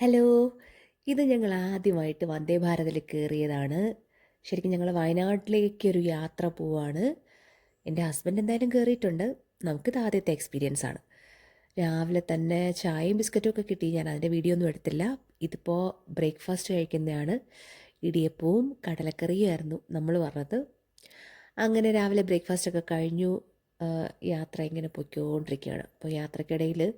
Hello. ഇത് ഞങ്ങൾ ആദ്യമായിട്ട് വന്ദേ ഭാരതിൽ കയറിയതാണ്. ശരിക്കും ഞങ്ങൾ വയനാട്ടിലേക്കൊരു യാത്ര പോവാണ്. എൻ്റെ ഹസ്ബൻഡ് എന്തായാലും കയറിയിട്ടുണ്ട്. നമുക്കിത് ആദ്യത്തെ എക്സ്പീരിയൻസ് ആണ്. രാവിലെ തന്നെ ചായയും ബിസ്ക്കറ്റും ഒക്കെ കിട്ടി. ഞാൻ അതിൻ്റെ വീഡിയോ ഒന്നും എടുത്തില്ല. ഇതിപ്പോൾ ബ്രേക്ക്ഫാസ്റ്റ് കഴിക്കുന്നതാണ്. ഇടിയപ്പവും കടലക്കറിയും ആയിരുന്നു നമ്മൾ പറഞ്ഞത്. അങ്ങനെ രാവിലെ ബ്രേക്ക്ഫാസ്റ്റൊക്കെ കഴിഞ്ഞു. യാത്ര ഇങ്ങനെ പൊയ്ക്കൊണ്ടിരിക്കുകയാണ്. അപ്പോൾ യാത്രക്കിടയിൽ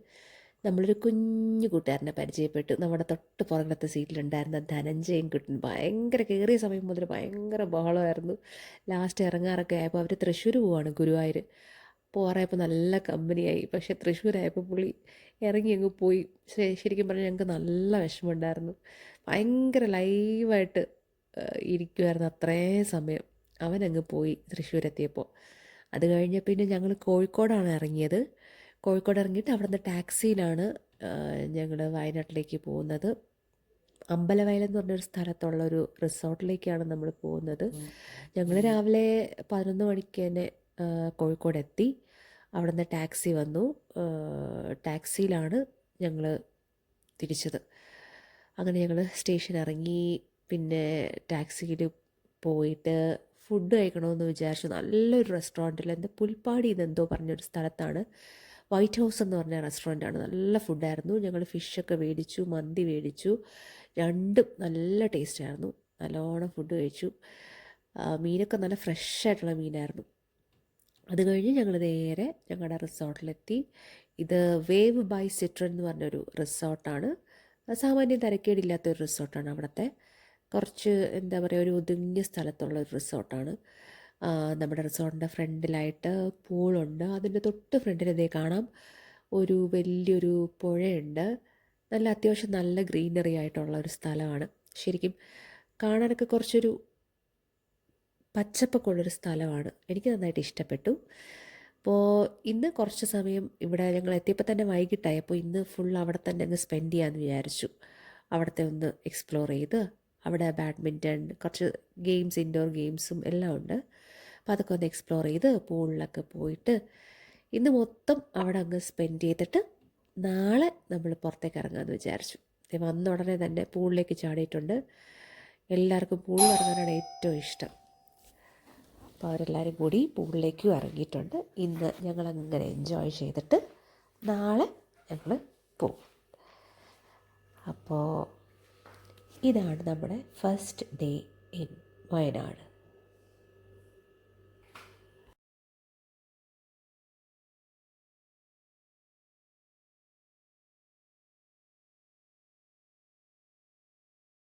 നമ്മളൊരു കുഞ്ഞു കൂട്ടുകാരനെ പരിചയപ്പെട്ടു. നമ്മുടെ തൊട്ട് പുറകിലത്തെ സീറ്റിലുണ്ടായിരുന്ന ധനഞ്ജയൻ കുട്ടൻ ഭയങ്കര കയറിയ സമയം മുതൽ ഭയങ്കര ബഹളമായിരുന്നു. ലാസ്റ്റ് ഇറങ്ങാറൊക്കെ ആയപ്പോൾ അവർ തൃശ്ശൂർ പോവാണ്, ഗുരുവായൂർ. പോറായപ്പോൾ നല്ല കമ്പനിയായി. പക്ഷേ തൃശ്ശൂരായപ്പോൾ പുള്ളി ഇറങ്ങി അങ്ങ് പോയി. ശരിക്കും പറഞ്ഞാൽ ഞങ്ങൾക്ക് നല്ല വിഷമമുണ്ടായിരുന്നു. ഭയങ്കര ലൈവായിട്ട് ഇരിക്കുമായിരുന്നു അത്രയും സമയം. അവനങ്ങ് പോയി തൃശ്ശൂരെത്തിയപ്പോൾ. അത് കഴിഞ്ഞ പിന്നെ ഞങ്ങൾ കോഴിക്കോടാണ് ഇറങ്ങിയത്. കോഴിക്കോട് ഇറങ്ങിയിട്ട് അവിടെ നിന്ന് ടാക്സിയിലാണ് ഞങ്ങൾ വയനാട്ടിലേക്ക് പോകുന്നത്. അമ്പലവയലെന്ന് പറഞ്ഞൊരു സ്ഥലത്തുള്ളൊരു റിസോർട്ടിലേക്കാണ് നമ്മൾ പോകുന്നത്. ഞങ്ങൾ രാവിലെ 11 മണിക്ക് തന്നെ കോഴിക്കോട് എത്തി. അവിടെ നിന്ന് ടാക്സി വന്നു. ടാക്സിയിലാണ് ഞങ്ങൾ തിരിച്ചത്. അങ്ങനെ ഞങ്ങൾ സ്റ്റേഷൻ ഇറങ്ങി. പിന്നെ ടാക്സിയിൽ പോയിട്ട് ഫുഡ് കഴിക്കണമെന്ന് വിചാരിച്ചു. നല്ലൊരു റെസ്റ്റോറൻറ്റിൽ, എന്താ പുൽപ്പാടി എന്നെന്തോ പറഞ്ഞൊരു സ്ഥലത്താണ്. വൈറ്റ് ഹൗസ് എന്ന് പറഞ്ഞ റെസ്റ്റോറൻറ്റാണ്. നല്ല ഫുഡായിരുന്നു. ഞങ്ങൾ ഫിഷൊക്കെ മേടിച്ചു, മന്തി മേടിച്ചു. രണ്ടും നല്ല ടേസ്റ്റായിരുന്നു. നല്ലോണം ഫുഡ് കഴിച്ചു. മീനൊക്കെ നല്ല ഫ്രഷായിട്ടുള്ള മീനായിരുന്നു. അത് കഴിഞ്ഞ് ഞങ്ങൾ നേരെ ഞങ്ങളുടെ റിസോർട്ടിലെത്തി. ഇത് വേവ് ബൈ സിട്രൻ എന്ന് പറഞ്ഞൊരു റിസോർട്ടാണ്. സാമാന്യം തരക്കേടില്ലാത്തൊരു റിസോർട്ടാണ്. അവിടുത്തെ കുറച്ച് എന്താ പറയുക, ഒരു ഒതുങ്ങിയ സ്ഥലത്തുള്ള ഒരു റിസോർട്ടാണ്. നമ്മുടെ റിസോർട്ടിൻ്റെ ഫ്രണ്ടിലായിട്ട് പൂളുണ്ട്. അതിൻ്റെ തൊട്ട് ഫ്രണ്ടിൽ ഇതേ കാണാം ഒരു വലിയൊരു പുഴയുണ്ട്. നല്ല അത്യാവശ്യം നല്ല ഗ്രീനറി ആയിട്ടുള്ള ഒരു സ്ഥലമാണ്. ശരിക്കും കാണാനൊക്കെ കുറച്ചൊരു പച്ചപ്പൊക്കെ ഉള്ളൊരു സ്ഥലമാണ്. എനിക്ക് നന്നായിട്ട് ഇഷ്ടപ്പെട്ടു. അപ്പോൾ ഇന്ന് കുറച്ച് സമയം ഇവിടെ ഞങ്ങൾ എത്തിയപ്പോൾ തന്നെ വൈകിട്ടായി. അപ്പോൾ ഇന്ന് ഫുൾ അവിടെ തന്നെ അങ്ങ് സ്പെൻഡ് ചെയ്യാമെന്ന് വിചാരിച്ചു. അവിടുത്തെ ഒന്ന് എക്സ്പ്ലോർ ചെയ്ത്, അവിടെ ബാഡ്മിൻ്റൺ, കുറച്ച് ഗെയിംസ്, ഇൻഡോർ ഗെയിംസും എല്ലാം ഉണ്ട്. അപ്പോൾ അതൊക്കെ ഒന്ന് എക്സ്പ്ലോർ ചെയ്ത് പൂളിലൊക്കെ പോയിട്ട് ഇന്ന് മൊത്തം അവിടെ അങ്ങ് സ്പെൻഡ് ചെയ്തിട്ട് നാളെ നമ്മൾ പുറത്തേക്ക് ഇറങ്ങാമെന്ന് വിചാരിച്ചു. വന്ന ഉടനെ തന്നെ പൂളിലേക്ക് ചാടിയിട്ടുണ്ട്. എല്ലാവർക്കും പൂളിൽ ഇറങ്ങാനാണ് ഏറ്റവും ഇഷ്ടം. അപ്പോൾ അവരെല്ലാവരും കൂടി പൂളിലേക്കും ഇറങ്ങിയിട്ടുണ്ട്. ഇന്ന് ഞങ്ങളങ്ങനെ എൻജോയ് ചെയ്തിട്ട് നാളെ ഞങ്ങൾ പോകും. അപ്പോൾ ഇതാണ് നമ്മുടെ ഫസ്റ്റ് ഡേ ഇൻ വയനാട്.